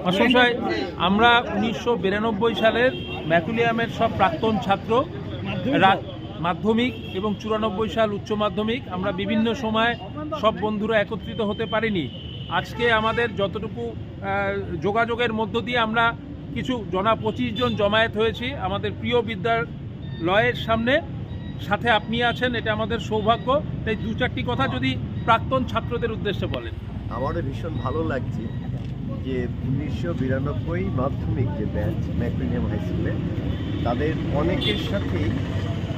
মাস্টারমশাই, আমরা 1992 সালের ম্যাকুলিয়ামের সব প্রাক্তন ছাত্র, মাধ্যমিক এবং 94 সাল উচ্চ মাধ্যমিক, আমরা বিভিন্ন সময় সব বন্ধুরা একত্রিত হতে পারিনি। আজকে আমাদের যতটুকু যোগাযোগের মধ্য দিয়ে আমরা কিছু 25 জন জমায়েত হয়েছি আমাদের প্রিয় বিদ্যালয়ের সামনে। সাথে আপনি আছেন, এটা আমাদের সৌভাগ্য। তাই 2-4টি কথা যদি প্রাক্তন ছাত্রদের উদ্দেশ্যে বলেন। আমারও ভীষণ ভালো লাগছে যে 1992 মাধ্যমিক যে ব্যাচ ম্যাকুলিয়াম হাই স্কুলে, তাদের অনেকের সাথেই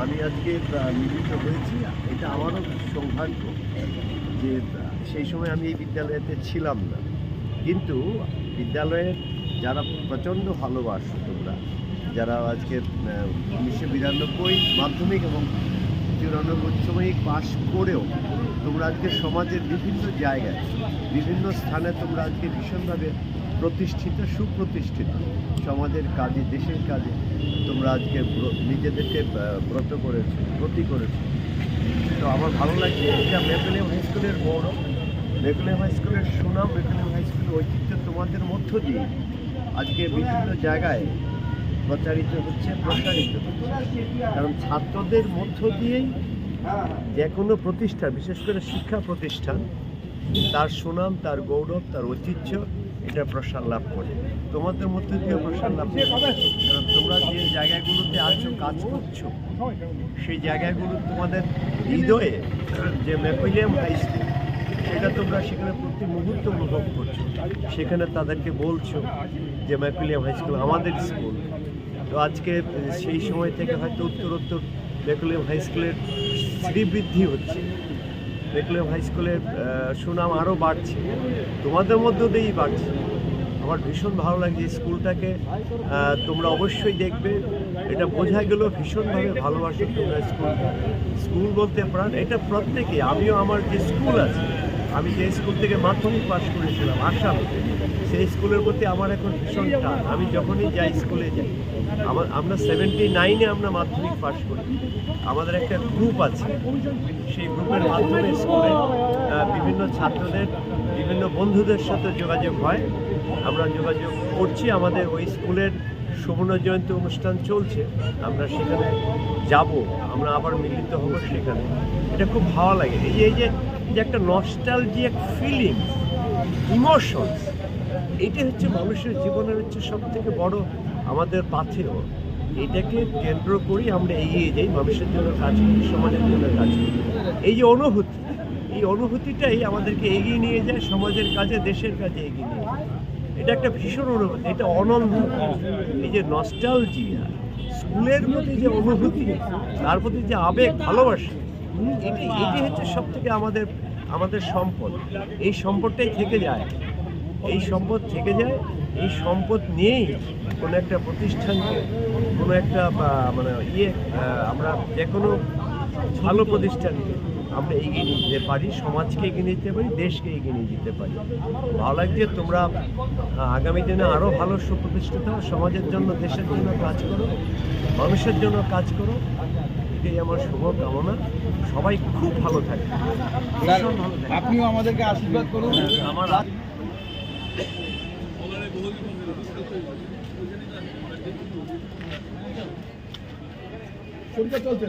আমি আজকে মিলিত হয়েছি। এটা আমারও সৌভাগ্য যে সেই সময় আমি এই বিদ্যালয়েতে ছিলাম না, কিন্তু বিদ্যালয়ের যারা প্রচণ্ড ভালোবাসো তোমরা, যারা আজকে 1992 মাধ্যমিক এবং 94 উচ্চমাধ্যমিক পাশ করেও তোমরা আজকে সমাজের বিভিন্ন জায়গায় বিভিন্ন স্থানে তোমরা আজকে ভীষণভাবে প্রতিষ্ঠিত, সুপ্রতিষ্ঠিত, সমাজের কাজে, দেশের কাজে তোমরা আজকে নিজেদেরকে ব্রতী করেছো। তো আমার ভালো লাগছে। এটা ম্যাকুলিয়াম হাই স্কুলের গৌরব, ম্যাকুলিয়াম হাই স্কুলের সুনাম, ম্যাকুলিয়াম হাই স্কুলের ঐতিহ্য তোমাদের মধ্য দিয়ে আজকে বিভিন্ন জায়গায় প্রচারিত হচ্ছে, প্রসারিত হচ্ছে। কারণ ছাত্রদের মধ্য দিয়েই যে কোনো প্রতিষ্ঠান, বিশেষ করে শিক্ষা প্রতিষ্ঠান, তার সুনাম, তার গৌরব, তার ঐতিহ্য এটা প্রসার লাভ করে। তোমাদের মধ্য দিয়েও প্রসার লাভ করে। কারণ তোমরা যে জায়গাগুলোতে আছো, কাজ করছো, সেই জায়গাগুলো তোমাদের হৃদয়ে যে ম্যাকুলিয়াম হাই স্কুল, সেটা তোমরা সেখানে প্রতি মুহূর্ত অনুভব করছো। সেখানে তাদেরকে বলছো যে ম্যাকুলিয়াম হাই স্কুল আমাদের স্কুল। তো আজকে সেই সময় থেকে হয়তো উত্তরোত্তর ম্যাকুলিয়াম হাই স্কুলের শ্রীবৃদ্ধি হচ্ছে, ম্যাকুলিয়াম হাই স্কুলের সুনাম আরও বাড়ছে, তোমাদের মধ্য দিয়েই বাড়ছে। আমার ভীষণ ভালো লাগছে। স্কুলটাকে তোমরা অবশ্যই দেখবে। এটা বোঝা গেল ভীষণভাবে ভালোবাসো তোমরা স্কুল বলতে প্রাণ। এটা প্রত্যেকে, আমিও আমার যে স্কুল আছে, আমি যে স্কুল থেকে মাধ্যমিক পাশ করেছিলাম আসামে, সেই স্কুলের প্রতি আমার এখন ভীষণ টান। আমি যখনই যাই, স্কুলে যাই, আমরা 79-এ আমরা মাধ্যমিক পাশ করি। আমাদের একটা গ্রুপ আছে, সেই গ্রুপের মাধ্যমে স্কুলে বিভিন্ন ছাত্রদের, বিভিন্ন বন্ধুদের সাথে যোগাযোগ হয়। আমরা যোগাযোগ করছি। আমাদের ওই স্কুলের সুবর্ণ জয়ন্তী অনুষ্ঠান চলছে, আমরা সেখানে যাব, আমরা আবার মিলিত হব সেখানে। এটা খুব ভালো লাগে। এই যে একটা নস্টালজিক ফিলিংস, ইমোশনস, এইটা হচ্ছে মানুষের জীবনের হচ্ছে সবথেকে বড় আমাদের পাথেয়। এটাকে কেন্দ্র করি আমরা এগিয়ে যাই, মানুষের জন্য কাজ করি, সমাজের জন্য কাজ করি। এই যে অনুভূতি, এই অনুভূতিটাই আমাদেরকে এগিয়ে নিয়ে যায়, সমাজের কাজে, দেশের কাজে এগিয়ে নিয়ে যায়। এটা একটা ভীষণ অনুভূতি, এটা অনন্য। এই যে নস্টালজিয়া, স্কুলের প্রতি যে অনুভূতি, তার প্রতি যে আবেগ, ভালোবাসা, এটি হচ্ছে সব থেকে আমাদের সম্পদ। এই সম্পদটাই থেকে যায়, এই সম্পদ থেকে যায়। এই সম্পদ নিয়েই কোনো একটা প্রতিষ্ঠানকে, কোনো একটা আমরা যে কোনো ভালো প্রতিষ্ঠানকে আমরা এগিয়ে নিয়ে যেতে পারি, সমাজকে এগিয়ে নিতে পারি, দেশকে এগিয়ে নিয়ে যেতে পারি। ভালো লাগছে। তোমরা আগামী দিনে আরও ভালো সুপ্রতিষ্ঠিত হও, সমাজের জন্য, দেশের জন্য কাজ করো, মানুষের জন্য কাজ করো। এটাই আমার শুভকামনা। সবাই খুব ভালো থাকে, ভীষণ ভালো থাকে। আপনিও আমাদেরকে আশীর্বাদ করুন। আমার চলছে।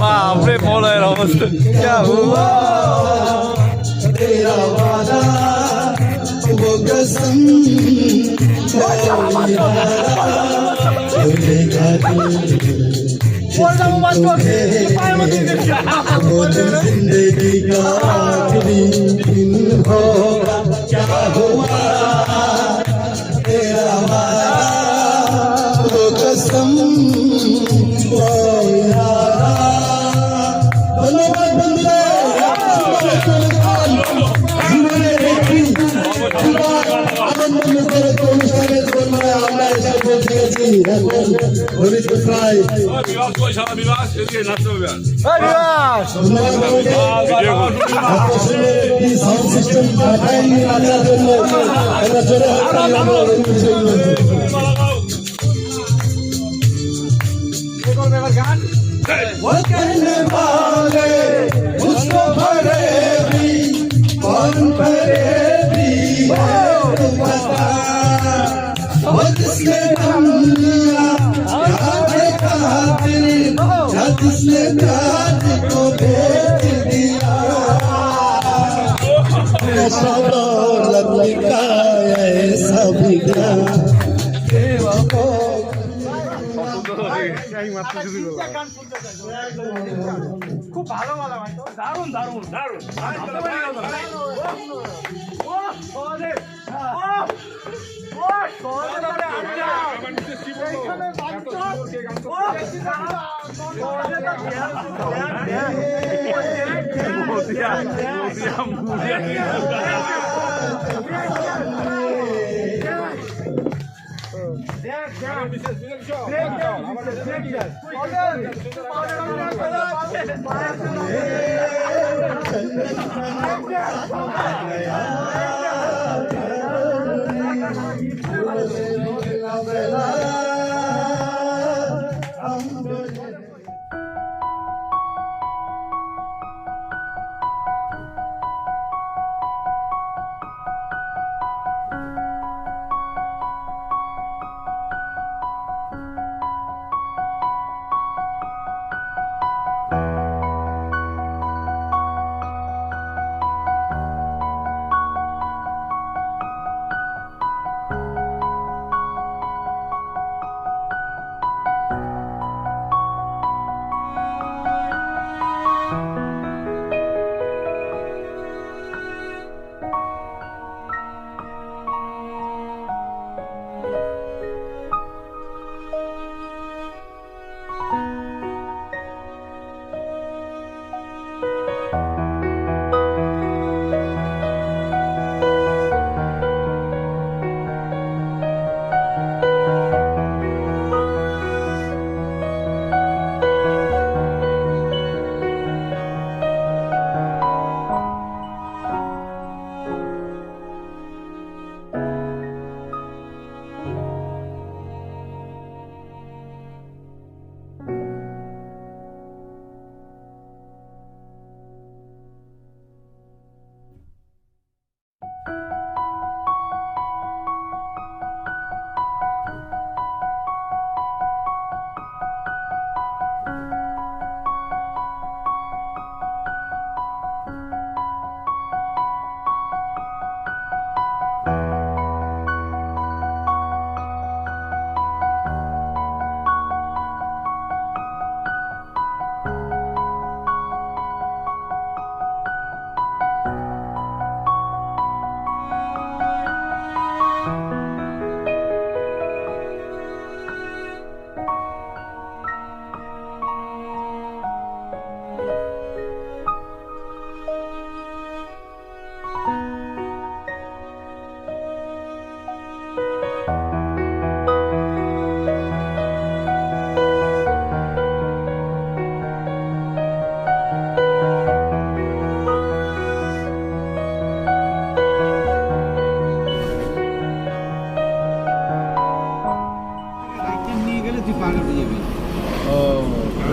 বাপরে মলয়ের অবস্থা क्या हुआ तेरा वादा वो कसम वो जिंदगी का आखिरी दिन होगा क्या हुआ तेरा वादा वो कसम वो यारा कहने वाले मुझको भरे भी कौन भरे भी बता वो जिसने दम लिया क्या देखा दिल क्या जिसने प्यार को बेच दिया ऐसा दौलत का ऐसा भी ज्ञान খুব ভালো ভালো দারুণ দারুণ দারুণ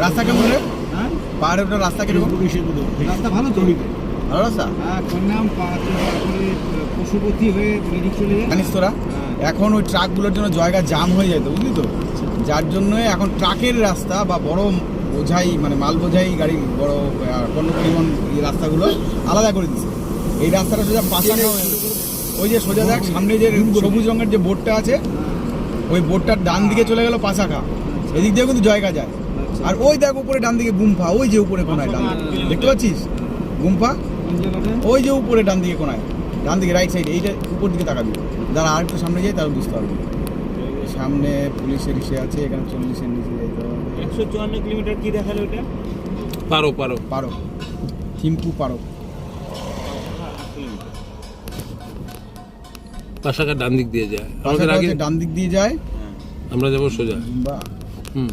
রাস্তা কেমন রে? পাহাড়ের উপরে রাস্তা কিরকম? রাস্তা ভালো তো, ভালো রাস্তা। কন্যাম পশুপতি হয়ে এদিক চলে যায়। জানিস তোরা এখন ওই ট্রাকগুলোর জন্য জায়গা জাম হয়ে যায় তো, বুঝলি তো, যার জন্য এখন ট্রাকের রাস্তা বা বড় বোঝাই মানে মাল বোঝাই গাড়ি বড় পণ্য পরিবহন এই রাস্তাগুলো আলাদা করে দিচ্ছে। এই রাস্তাটা সোজা পাশে ওই যে সোজা দেখ সামনে যে সবুজ রঙের যে বোর্ডটা আছে ওই বোর্ডটার ডান দিকে চলে গেল পাশাখা, এদিক দিয়েও কিন্তু জয়গা যায়। আর ওই দেখ উপরে ডান দিকে গুম্ফা, ওই যে উপরে কোনায় ডান দিকে দেখতে পাচ্ছিস গুম্ফা, ওই যে উপরে ডান দিকে কোনায় ডান দিকে রাইট সাইড, এইটা উপর দিকে তাকাবি। যারা আর একটু সামনে যায় তারা বুঝতে পারবে। সামনে পুলিশের ইসে আছে, এখানে 40-এর নিচে যেতে হবে। 154 কিলোমিটার কি দেখালো ওটা? পারো থিম্পু পারো পাশাকা ডান দিক দিয়ে যায়, আমাদের পাশাটা আগে হচ্ছে ডান দিক দিয়ে যায়, আমরা যাবো সোজা। বা হুম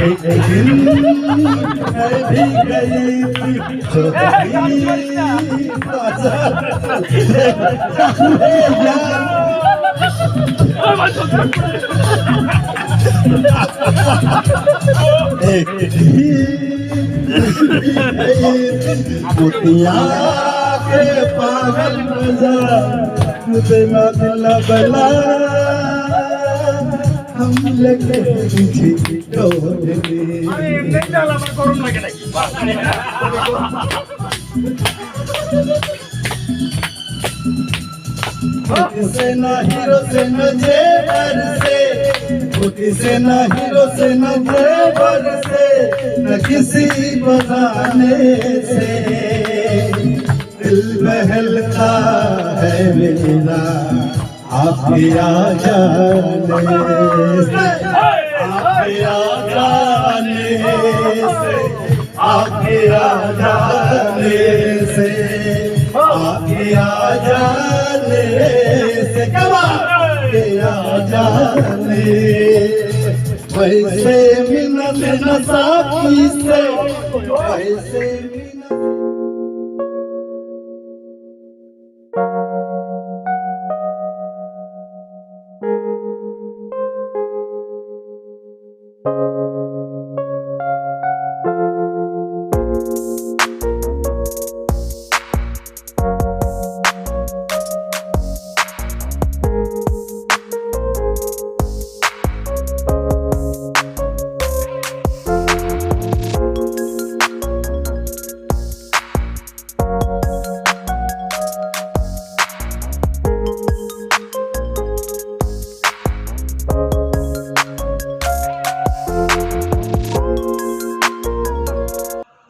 एक दिन मैं भी गई थी छोटी मोतिया के पागल मजा दिल बला हम लगे पीछे डोले গরম লাগে নাকি? से न हीरो से न जेवर से, से न हीरो से न जेवर से, न किसी बहाने से दिल बहलता है मेरा आपके आ जाने से, आपके आ जाने से, आपके आ जाने से, आपके आ जाने से, आपके आ जाने वैसे मिलत न साथी से, वैसे मिलत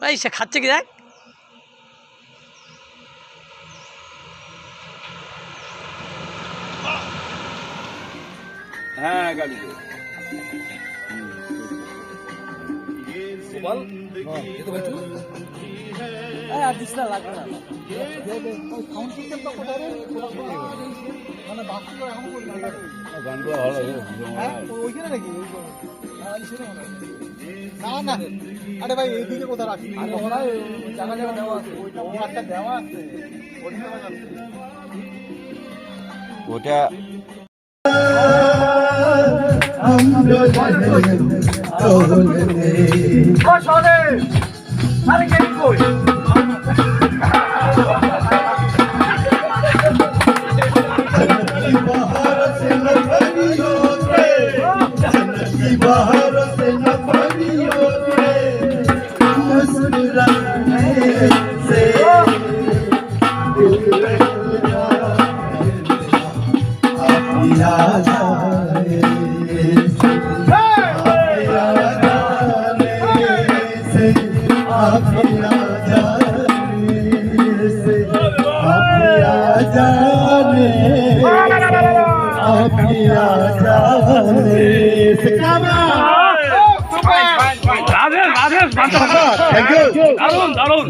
এই সে খাচ্ছে কি দেখ। হ্যাঁ গাড়ি আরে ভাই এইদিকে কোথায় রাখি জায়গা জায়গা দেওয়া আছে, ওইটা দেওয়া আছে ওটা हम আরে কে কই बाहर से न परियोगे, जन्नती बाहर से न परियोगे, मुस्कुराने से दिल बहलता है, आपकी आ जाने से, आपकी आ जाने से, आपकी आ जाने से, आपकी आ जाने आपकी आ जाने से, দারুন দারুন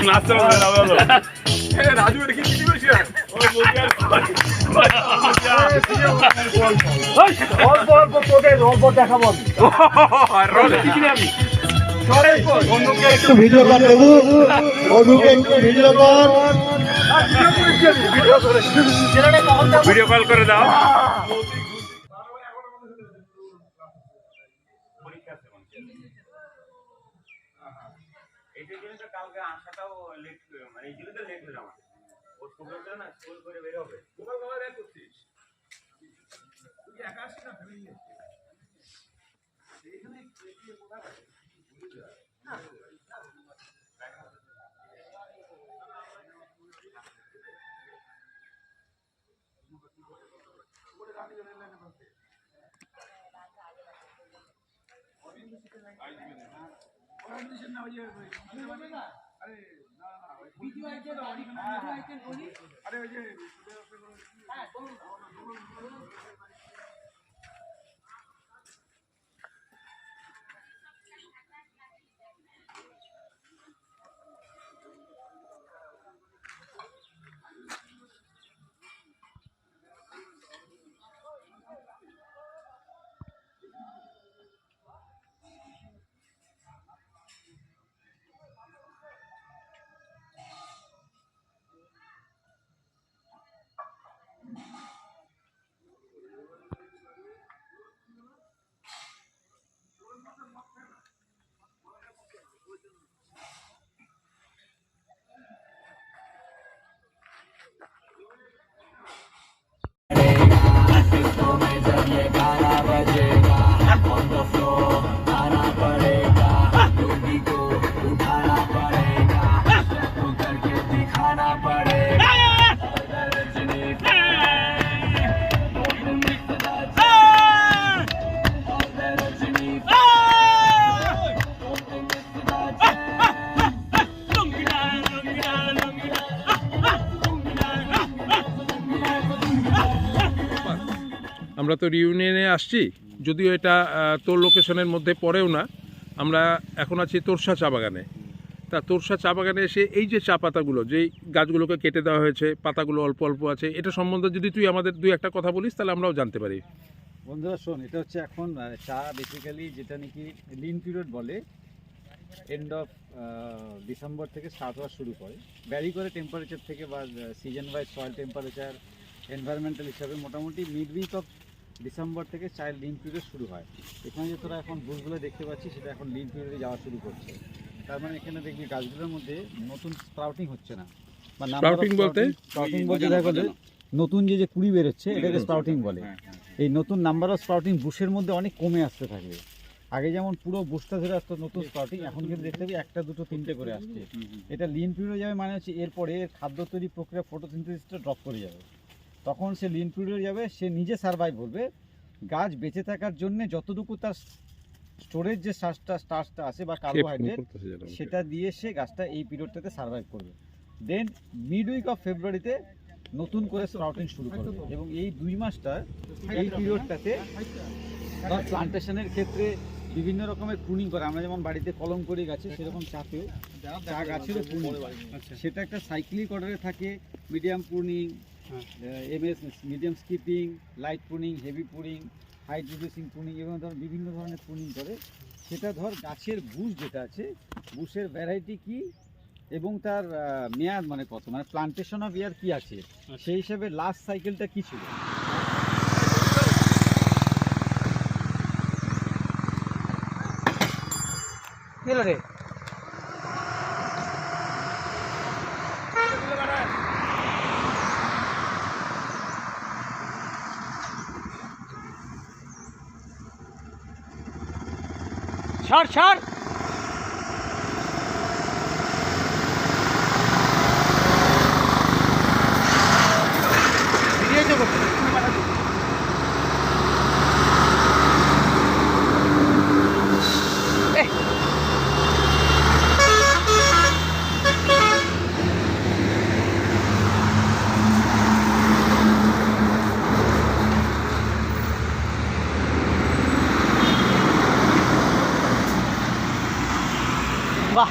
নাচতে হবে রাজু এটা কি চিঠি করেছি অল্প অল্প তোকে অল্প দেখাবো আমি একটু ভিডিও কর দেবু অনুকে একটু ভিডিও কর ভিডিও কল করে দাও কালকে আসাটাও লেট মানে এই জন্য তো লেট হলো আমার ওর প্রোগ্রামটা না স্কুল করে বের হবে তোমার বাবা রেড করছিস তুই একা আসিস না ফ্যামিলি এইখানে আমরা তো রিউনিয়নে আসছি, যদিও এটা তোর লোকেশনের মধ্যে পড়েও না। আমরা এখন আছি তোরসা চা বাগানে। তা তোরসা চা বাগানে এসে এই যে চা পাতাগুলো, যেই গাছগুলোকে কেটে দেওয়া হয়েছে, পাতাগুলো অল্প অল্প আছে, এটা সম্বন্ধে যদি তুই আমাদের দুই একটা কথা বলিস তাহলে আমরাও জানতে পারি। বন্ধুরা শোন, এটা হচ্ছে এখন চা বেসিক্যালি যেটা নাকি লিন পিরিয়ড বলে, এন্ড অফ ডিসেম্বর থেকে স্টার্ট হওয়া শুরু করে। ভ্যারি করে টেম্পারেচার থেকে বা season wise soil temperature environmental হিসাবে মোটামুটি মিড উইক অফ ডিসেম্বর থেকে চাইল্ড লিন পিরিয়ড শুরু হয়। এখানে যে তোরা এখন বুশগুলো দেখতে পাচ্ছিস সেটা এখন লিন পিরিয়ডে যাওয়া শুরু করছে। তার মানে এখানে দেখবি গাছগুলোর মধ্যে নতুন স্প্রাউটিং হচ্ছে না, বা স্প্রাউটিং বলতে দেখা গেলে নতুন যে কুড়ি বেরোচ্ছে এটাকে স্প্রাউটিং বলে। এই নতুন নাম্বার অফ স্প্রাউটিং বুশের মধ্যে অনেক কমে আসতে থাকবে। আগে যেমন পুরো বুশটা ধরে আসতো নতুন স্প্রাউটিং, এখন কিন্তু দেখতে পাবি একটা দুটো তিনটে করে আসছে। এটা লিন পিরিয়ডে যাবে মানে হচ্ছে এরপরে এর খাদ্য তৈরি প্রক্রিয়া ফটোসিনথেসিসটা ড্রপ করে যাবে। তখন সে লিন পিরিয়ডে যাবে, সে নিজে সার্ভাইভ করবে। গাছ বেঁচে থাকার জন্য যতটুকু তার স্টোরেজ যে স্টার্চটা আছে বা কার্বোহাইড্রেট, সেটা দিয়ে সে গাছটা এই পিরিয়ডটাতে সার্ভাইভ করবে। দেন মিড উইক অফ ফেব্রুয়ারিতে নতুন করে স্প্রাউটিং শুরু করবে। এবং এই 2 মাসটা এই পিরিয়ডটাতে ধর প্লান্টেশনের ক্ষেত্রে বিভিন্ন রকমের প্রুনিং করে। আমরা যেমন বাড়িতে কলম করি গাছে, সেরকম চাতেও চা গাছেরও প্রুনিং করে। সেটা একটা সাইক্লিক অর্ডারে থাকে। Medium pruning, MS medium skipping, light pruning, heavy pruning, height reducing pruning, এবং ধর বিভিন্ন ধরনের প্রুনিং করে। সেটা ধর গাছের বুশ যেটা আছে, বুশের ভ্যারাইটি কি এবং তার মেয়াদ মানে কত, মানে প্লান্টেশন অফ ইয়ার কি আছে, সেই হিসাবে লাস্ট সাইকেলটা কি ছিল। রে ছাড় ছাড় বাহ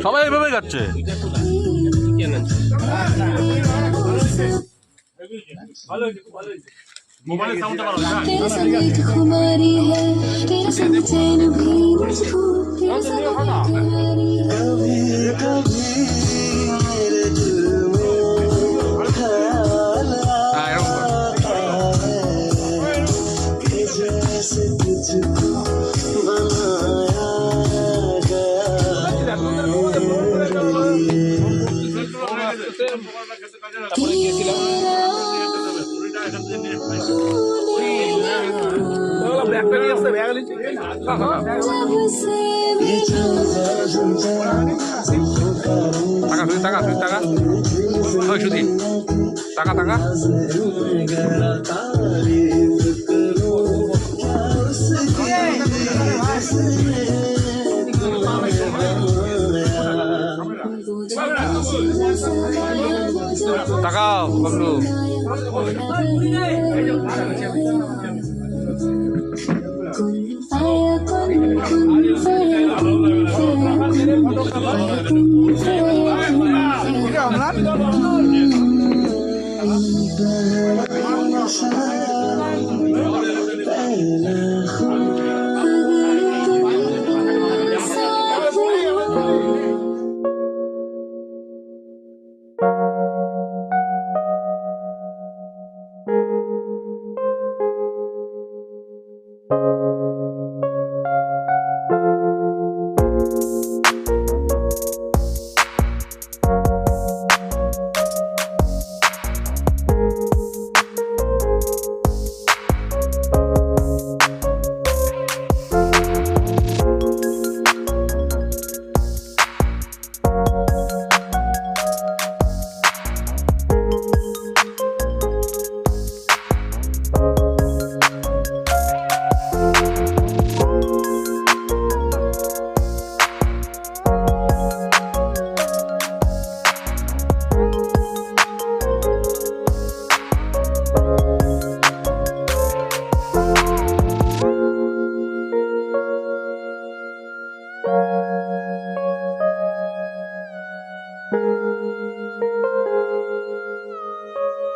সবাই এভাবে যাচ্ছে। মোবাইলে সাউন্ড পারো না। तेरे संग एक खुमारी है तेरे संग चैन भी मजबूर तेरे संग एक खुमारी है তাকাও বন্ধু।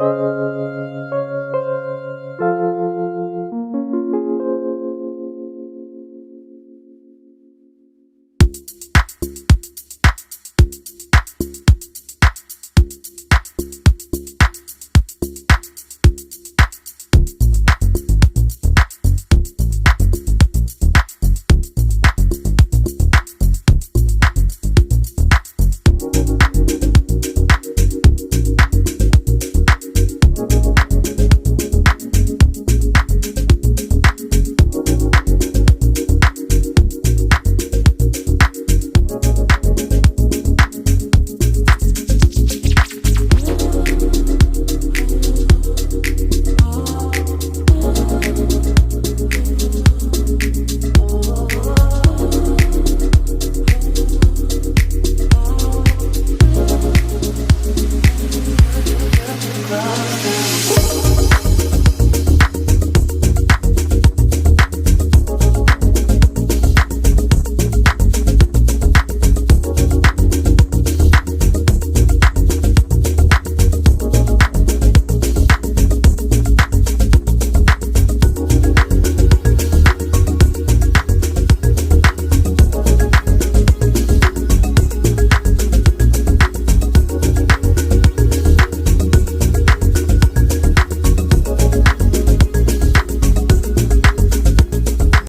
Thank you.